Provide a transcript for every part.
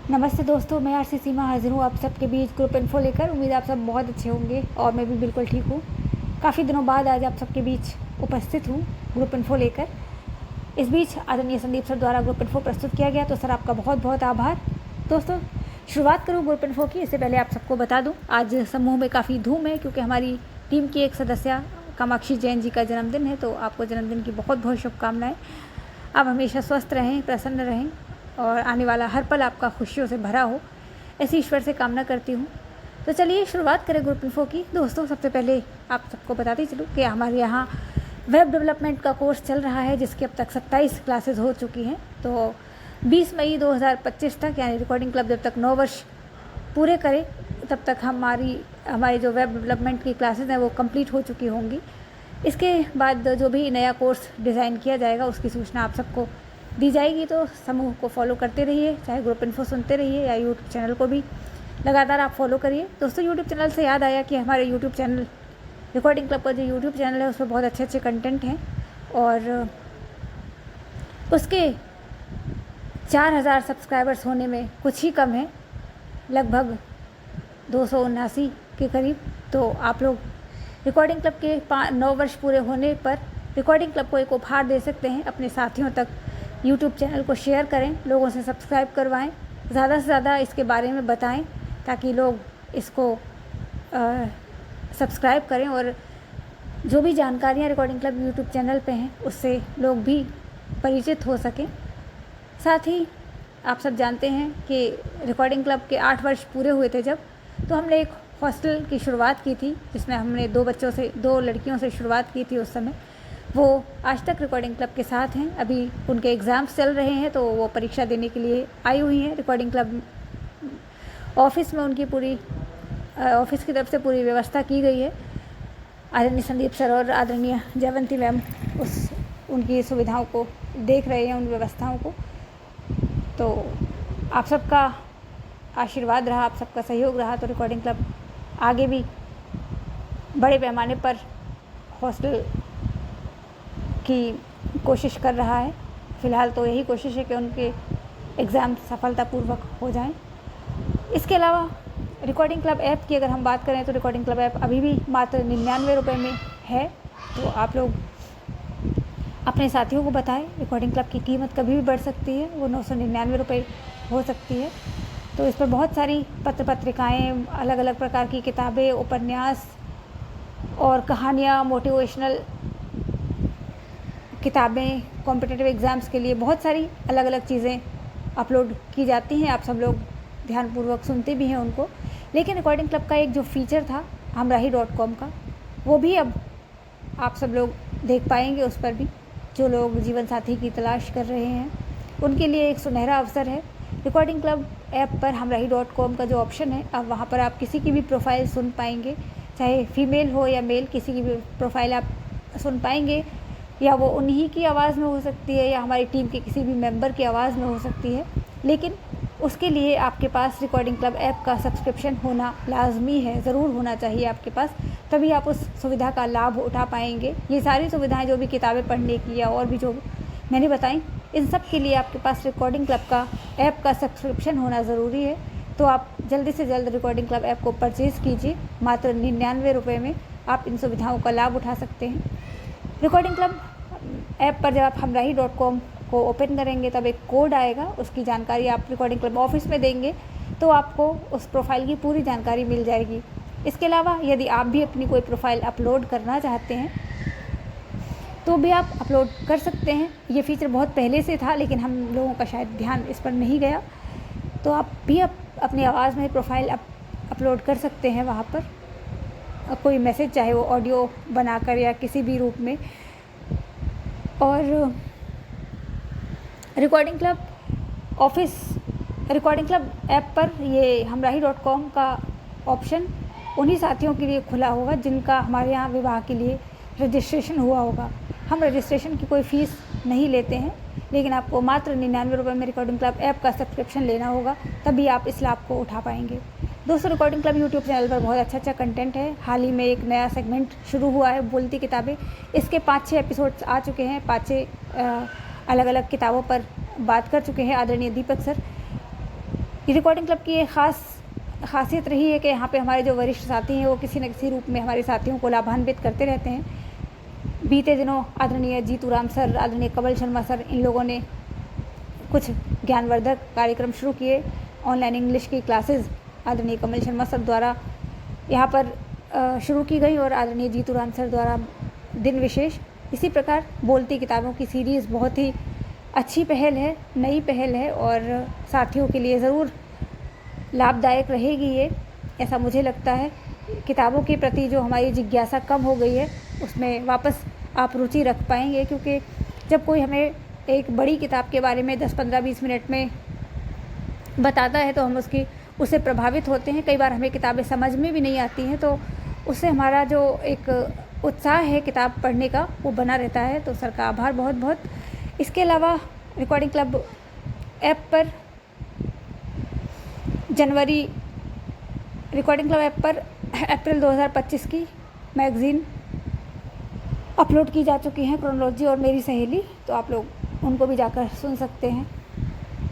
नमस्ते दोस्तों, मैं आरसी सीमा हाजिर हूँ आप सबके बीच ग्रुप इन्फो लेकर। उम्मीद आप सब बहुत अच्छे होंगे और मैं भी बिल्कुल ठीक हूँ। काफ़ी दिनों बाद आज आप सबके बीच उपस्थित हूँ ग्रुप इन्फो लेकर। इस बीच आदरणीय संदीप सर द्वारा ग्रुप इन्फो प्रस्तुत किया गया, तो सर आपका बहुत बहुत आभार। दोस्तों, शुरुआत करूँ ग्रुप इन्फो की, इससे पहले आप सबको बता दूँ आज समूह में काफ़ी धूम है, क्योंकि हमारी टीम की एक सदस्य कामाक्षी जैन जी का जन्मदिन है। तो आपको जन्मदिन की बहुत बहुत शुभकामनाएँ। आप हमेशा स्वस्थ रहें, प्रसन्न रहें और आने वाला हर पल आपका खुशियों से भरा हो, ऐसी ईश्वर से कामना करती हूँ। तो चलिए शुरुआत करें ग्रुप इन्फो की। दोस्तों, सबसे पहले आप सबको बताती चलूँ कि हमारे यहाँ वेब डेवलपमेंट का कोर्स चल रहा है, जिसकी अब तक 27 क्लासेस हो चुकी हैं। तो 20 मई 2025 तक, यानी रिकॉर्डिंग क्लब जब तक 9 वर्ष पूरे करे तब तक हमारी जो वेब डेवलपमेंट की क्लासेस हैं वो कंप्लीट हो चुकी होंगी। इसके बाद जो भी नया कोर्स डिज़ाइन किया जाएगा उसकी सूचना आप सबको दी जाएगी। तो समूह को फॉलो करते रहिए, चाहे ग्रुप इन्फो सुनते रहिए या यूट्यूब चैनल को भी लगातार आप फॉलो करिए। दोस्तों, यूट्यूब चैनल से याद आया कि हमारे यूट्यूब चैनल रिकॉर्डिंग क्लब का जो यूट्यूब चैनल है उसमें बहुत अच्छे अच्छे कंटेंट हैं और उसके 4000 सब्सक्राइबर्स होने में कुछ ही कम है, लगभग 279 के करीब। तो आप लोग रिकॉर्डिंग क्लब के 9 वर्ष पूरे होने पर रिकॉर्डिंग क्लब को एक उपहार दे सकते हैं। अपने साथियों तक यूट्यूब चैनल को शेयर करें, लोगों से सब्सक्राइब करवाएं, ज़्यादा से ज़्यादा इसके बारे में बताएं ताकि लोग इसको सब्सक्राइब करें और जो भी जानकारियाँ रिकॉर्डिंग क्लब यूट्यूब चैनल पे हैं उससे लोग भी परिचित हो सकें। साथ ही आप सब जानते हैं कि रिकॉर्डिंग क्लब के 8 वर्ष पूरे हुए थे जब, तो हमने एक हॉस्टल की शुरुआत की थी, जिसमें हमने 2 लड़कियों से शुरुआत की थी। उस समय वो आज तक रिकॉर्डिंग क्लब के साथ हैं। अभी उनके एग्ज़ाम्स चल रहे हैं तो वो परीक्षा देने के लिए आई हुई हैं। रिकॉर्डिंग क्लब ऑफिस में उनकी ऑफिस की तरफ से पूरी व्यवस्था की गई है। आदरणीय संदीप सर और आदरणीय जयवंती मैम उनकी सुविधाओं को देख रहे हैं, उन व्यवस्थाओं को। तो आप सबका आशीर्वाद रहा, आप सबका सहयोग रहा तो रिकॉर्डिंग क्लब आगे भी बड़े पैमाने पर हॉस्टल की कोशिश कर रहा है। फ़िलहाल तो यही कोशिश है कि उनके एग्ज़ाम सफलतापूर्वक हो जाएं। इसके अलावा रिकॉर्डिंग क्लब ऐप की अगर हम बात करें तो रिकॉर्डिंग क्लब ऐप अभी भी मात्र 99 रुपये में है। तो आप लोग अपने साथियों को बताएं, रिकॉर्डिंग क्लब की कीमत कभी भी बढ़ सकती है, वो 999 रुपये हो सकती है। तो इस पर बहुत सारी पत्रिकाएँ, अलग अलग प्रकार की किताबें, उपन्यास और कहानियाँ, मोटिवेशनल किताबें, कॉम्पिटिटिव एग्ज़ाम्स के लिए बहुत सारी अलग अलग चीज़ें अपलोड की जाती हैं। आप सब लोग ध्यानपूर्वक सुनते भी हैं उनको। लेकिन रिकॉर्डिंग क्लब का एक जो फीचर था हमराही.com का, वो भी अब आप सब लोग देख पाएंगे। उस पर भी जो लोग जीवन साथी की तलाश कर रहे हैं उनके लिए एक सुनहरा अवसर है। रिकॉर्डिंग क्लब ऐप पर हमराही.com का जो ऑप्शन है, अब वहाँ पर आप किसी की भी प्रोफाइल सुन पाएंगे, चाहे फीमेल हो या मेल, किसी की भी प्रोफाइल आप सुन पाएंगे। या वो उन्हीं की आवाज़ में हो सकती है या हमारी टीम के किसी भी मेंबर की आवाज़ में हो सकती है। लेकिन उसके लिए आपके पास रिकॉर्डिंग क्लब ऐप का सब्सक्रिप्शन होना लाजमी है, ज़रूर होना चाहिए आपके पास, तभी आप उस सुविधा का लाभ उठा पाएंगे। ये सारी सुविधाएं जो भी किताबें पढ़ने की या और भी जो मैंने बताई, इन सब के लिए आपके पास रिकॉर्डिंग क्लब का ऐप का सब्सक्रिप्शन होना ज़रूरी है। तो आप जल्दी से जल्द रिकॉर्डिंग क्लब ऐप को परचेज़ कीजिए। मात्र 99 रुपये में आप इन सुविधाओं का लाभ उठा सकते हैं। रिकॉर्डिंग क्लब ऐप पर जब आप हमराही.com को ओपन करेंगे तब एक कोड आएगा, उसकी जानकारी आप रिकॉर्डिंग क्लब ऑफिस में देंगे तो आपको उस प्रोफाइल की पूरी जानकारी मिल जाएगी। इसके अलावा यदि आप भी अपनी कोई प्रोफाइल अपलोड करना चाहते हैं तो भी आप अपलोड कर सकते हैं। ये फीचर बहुत पहले से था लेकिन हम लोगों का शायद ध्यान इस पर नहीं गया। तो आप भी अपनी आवाज़ में प्रोफाइल अपलोड कर सकते हैं वहाँ पर, कोई मैसेज, चाहे वो ऑडियो बनाकर या किसी भी रूप में। और रिकॉर्डिंग क्लब ऐप पर ये हमराही.com का ऑप्शन उन्हीं साथियों के लिए खुला होगा जिनका हमारे यहाँ विवाह के लिए रजिस्ट्रेशन हुआ होगा। हम रजिस्ट्रेशन की कोई फ़ीस नहीं लेते हैं, लेकिन आपको मात्र 99 रुपये में रिकॉर्डिंग क्लब ऐप का सब्सक्रिप्शन लेना होगा, तभी आप इस लाभ को उठा पाएंगे। दोस्तों, रिकॉर्डिंग क्लब यूट्यूब चैनल पर बहुत अच्छा कंटेंट है। हाल ही में एक नया सेगमेंट शुरू हुआ है, बोलती किताबें। इसके 5-6 एपिसोड्स आ चुके हैं, 5-6 अलग अलग किताबों पर बात कर चुके हैं आदरणीय दीपक सर। ये रिकॉर्डिंग क्लब की एक खासियत रही है कि यहाँ पे हमारे जो वरिष्ठ साथी हैं वो किसी न किसी रूप में हमारे साथियों को लाभान्वित करते रहते हैं। बीते दिनों आदरणीय जीतू राम सर, आदरणीय कमल शर्मा सर, इन लोगों ने कुछ ज्ञानवर्धक कार्यक्रम शुरू किए। ऑनलाइन इंग्लिश की क्लासेस आदरणीय कमल शर्मा सर द्वारा यहाँ पर शुरू की गई और आदरणीय जीतू राम सर द्वारा दिन विशेष। इसी प्रकार बोलती किताबों की सीरीज़ बहुत ही अच्छी पहल है, नई पहल है और साथियों के लिए ज़रूर लाभदायक रहेगी ये, ऐसा मुझे लगता है। किताबों के प्रति जो हमारी जिज्ञासा कम हो गई है उसमें वापस आप रुचि रख पाएंगे, क्योंकि जब कोई हमें एक बड़ी किताब के बारे में 10, 15, 20 मिनट में बताता है तो हम उससे प्रभावित होते हैं। कई बार हमें किताबें समझ में भी नहीं आती हैं, तो उससे हमारा जो एक उत्साह है किताब पढ़ने का वो बना रहता है। तो सर का आभार बहुत बहुत। इसके अलावा रिकॉर्डिंग क्लब ऐप पर अप्रैल 2025 की मैगज़ीन अपलोड की जा चुकी हैं, क्रोनोलॉजी और मेरी सहेली, तो आप लोग उनको भी जाकर सुन सकते हैं।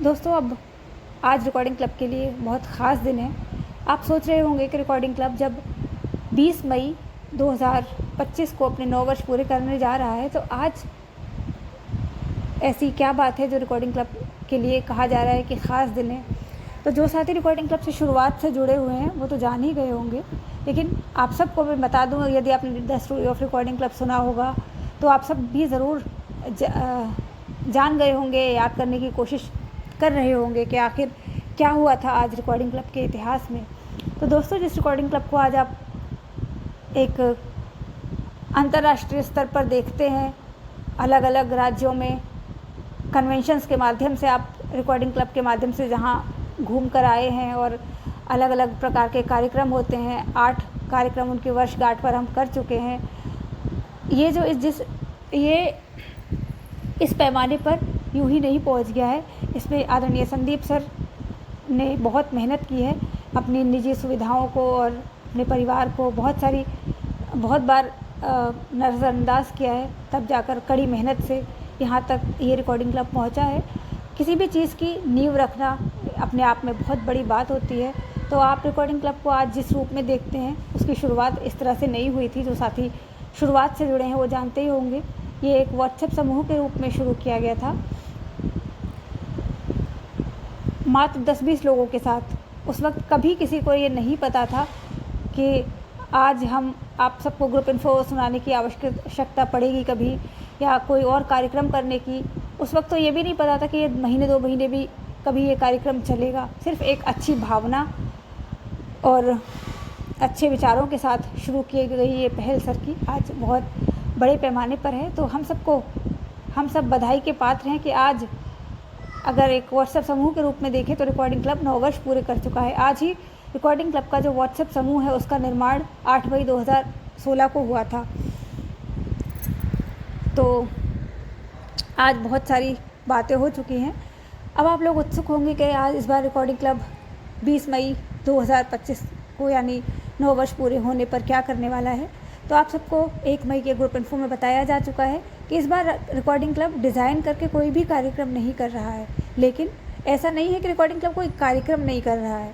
दोस्तों, अब आज रिकॉर्डिंग क्लब के लिए बहुत ख़ास दिन है। आप सोच रहे होंगे कि रिकॉर्डिंग क्लब जब 20 मई 2025 को अपने 9 वर्ष पूरे करने जा रहा है, तो आज ऐसी क्या बात है जो रिकॉर्डिंग क्लब के लिए कहा जा रहा है कि ख़ास दिन है। तो जो साथी रिकॉर्डिंग क्लब से शुरुआत से जुड़े हुए हैं वो तो जान ही गए होंगे, लेकिन आप सबको मैं बता दूं, यदि आपने the story of recording club सुना होगा तो आप सब भी ज़रूर जान गए होंगे, याद करने की कोशिश कर रहे होंगे कि आखिर क्या हुआ था आज रिकॉर्डिंग क्लब के इतिहास में। तो दोस्तों, जिस रिकॉर्डिंग क्लब को आज आप एक अंतर्राष्ट्रीय स्तर पर देखते हैं, अलग अलग राज्यों में कन्वेंशंस के माध्यम से, आप रिकॉर्डिंग क्लब के माध्यम से जहां घूम कर आए हैं और अलग अलग प्रकार के कार्यक्रम होते हैं, 8 कार्यक्रम उनकी वर्षगांठ पर हम कर चुके हैं। ये इस पैमाने पर यूं ही नहीं पहुंच गया है। इसमें आदरणीय संदीप सर ने बहुत मेहनत की है, अपनी निजी सुविधाओं को और अपने परिवार को बहुत बार नज़रअंदाज किया है, तब जाकर कड़ी मेहनत से यहाँ तक ये रिकॉर्डिंग क्लब पहुँचा है। किसी भी चीज़ की नींव रखना अपने आप में बहुत बड़ी बात होती है। तो आप रिकॉर्डिंग क्लब को आज जिस रूप में देखते हैं उसकी शुरुआत इस तरह से नहीं हुई थी। जो साथी शुरुआत से जुड़े हैं वो जानते ही होंगे, ये एक व्हाट्सएप समूह के रूप में शुरू किया गया था, मात्र 10-20 लोगों के साथ। उस वक्त कभी किसी को ये नहीं पता था कि आज हम आप सबको ग्रुप इन्फो सुनाने की आवश्यकता पड़ेगी कभी, या कोई और कार्यक्रम करने की। उस वक्त तो ये भी नहीं पता था कि ये महीने 2 महीने भी कभी ये कार्यक्रम चलेगा। सिर्फ एक अच्छी भावना और अच्छे विचारों के साथ शुरू की गई ये पहल सर की आज बहुत बड़े पैमाने पर है। तो हम सब बधाई के पात्र हैं कि आज अगर एक व्हाट्सएप समूह के रूप में देखें तो रिकॉर्डिंग क्लब 9 वर्ष पूरे कर चुका है। आज ही रिकॉर्डिंग क्लब का जो व्हाट्सएप समूह है उसका निर्माण 8 मई 2016 को हुआ था। तो आज बहुत सारी बातें हो चुकी हैं। अब आप लोग उत्सुक होंगे कि आज इस बार रिकॉर्डिंग क्लब 20 मई 2025 को यानी 9 वर्ष पूरे होने पर क्या करने वाला है। तो आप सबको 1 मई के ग्रुप इन्फो में बताया जा चुका है कि इस बार रिकॉर्डिंग क्लब डिज़ाइन करके कोई भी कार्यक्रम नहीं कर रहा है। लेकिन ऐसा नहीं है कि रिकॉर्डिंग क्लब कोई कार्यक्रम नहीं कर रहा है।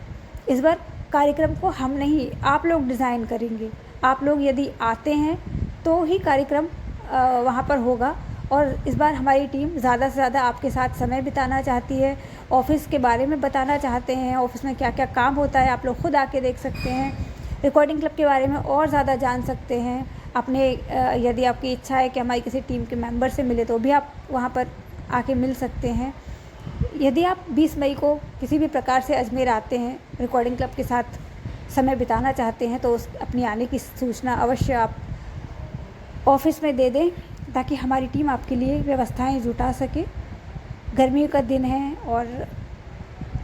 इस बार कार्यक्रम को हम नहीं, आप लोग डिज़ाइन करेंगे। आप लोग यदि आते हैं तो ही कार्यक्रम वहाँ पर होगा। और इस बार हमारी टीम ज़्यादा से ज़्यादा आपके साथ समय बिताना चाहती है, ऑफ़िस के बारे में बताना चाहते हैं, ऑफ़िस में क्या क्या काम होता है आप लोग खुद आके देख सकते हैं, रिकॉर्डिंग क्लब के बारे में और ज़्यादा जान सकते हैं। अपने यदि आपकी इच्छा है कि हमारी किसी टीम के मेंबर से मिले तो भी आप वहाँ पर आके मिल सकते हैं। यदि आप 20 मई को किसी भी प्रकार से अजमेर आते हैं, रिकॉर्डिंग क्लब के साथ समय बिताना चाहते हैं, तो अपनी आने की सूचना अवश्य आप ऑफ़िस में दे दें ताकि हमारी टीम आपके लिए व्यवस्थाएं जुटा सके। गर्मियों का दिन है और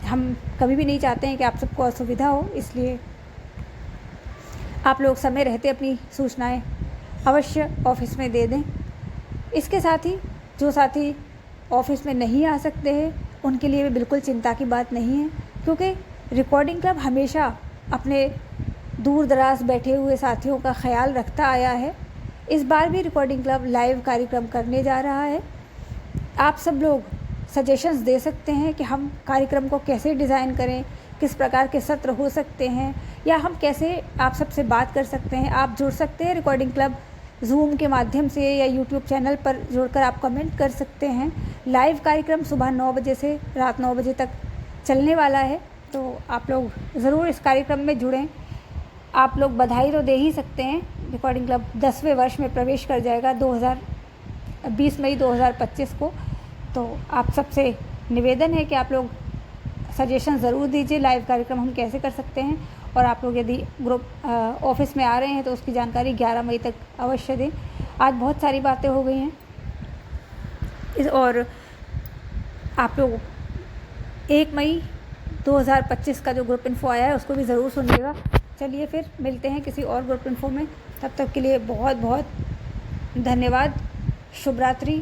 हम कभी भी नहीं चाहते हैं कि आप सबको असुविधा हो, इसलिए आप लोग समय रहते अपनी सूचनाएं अवश्य ऑफ़िस में दे दें। इसके साथ ही जो साथी ऑफ़िस में नहीं आ सकते हैं उनके लिए भी बिल्कुल चिंता की बात नहीं है, क्योंकि रिकॉर्डिंग क्लब हमेशा अपने दूर दराज बैठे हुए साथियों का ख्याल रखता आया है। इस बार भी रिकॉर्डिंग क्लब लाइव कार्यक्रम करने जा रहा है। आप सब लोग सजेशंस दे सकते हैं कि हम कार्यक्रम को कैसे डिज़ाइन करें, किस प्रकार के सत्र हो सकते हैं, या हम कैसे आप सबसे बात कर सकते हैं। आप जुड़ सकते हैं रिकॉर्डिंग क्लब ज़ूम के माध्यम से या यूट्यूब चैनल पर जुड़कर आप कमेंट कर सकते हैं। लाइव कार्यक्रम सुबह 9 बजे से रात 9 बजे तक चलने वाला है, तो आप लोग ज़रूर इस कार्यक्रम में जुड़ें। आप लोग बधाई तो दे ही सकते हैं, रिकॉर्डिंग क्लब 10वें वर्ष में प्रवेश कर जाएगा 20 मई 2025 को। तो आप सबसे निवेदन है कि आप लोग सजेशन ज़रूर दीजिए लाइव कार्यक्रम हम कैसे कर सकते हैं, और आप लोग यदि ग्रुप ऑफिस में आ रहे हैं तो उसकी जानकारी 11 मई तक अवश्य दें। आज बहुत सारी बातें हो गई हैं और आप लोग 1 मई 2025 का जो ग्रुप इन्फो आया है उसको भी ज़रूर सुनिएगा। चलिए फिर मिलते हैं किसी और ग्रुप इन्फो में, तब तक के लिए बहुत बहुत धन्यवाद। शुभ रात्रि।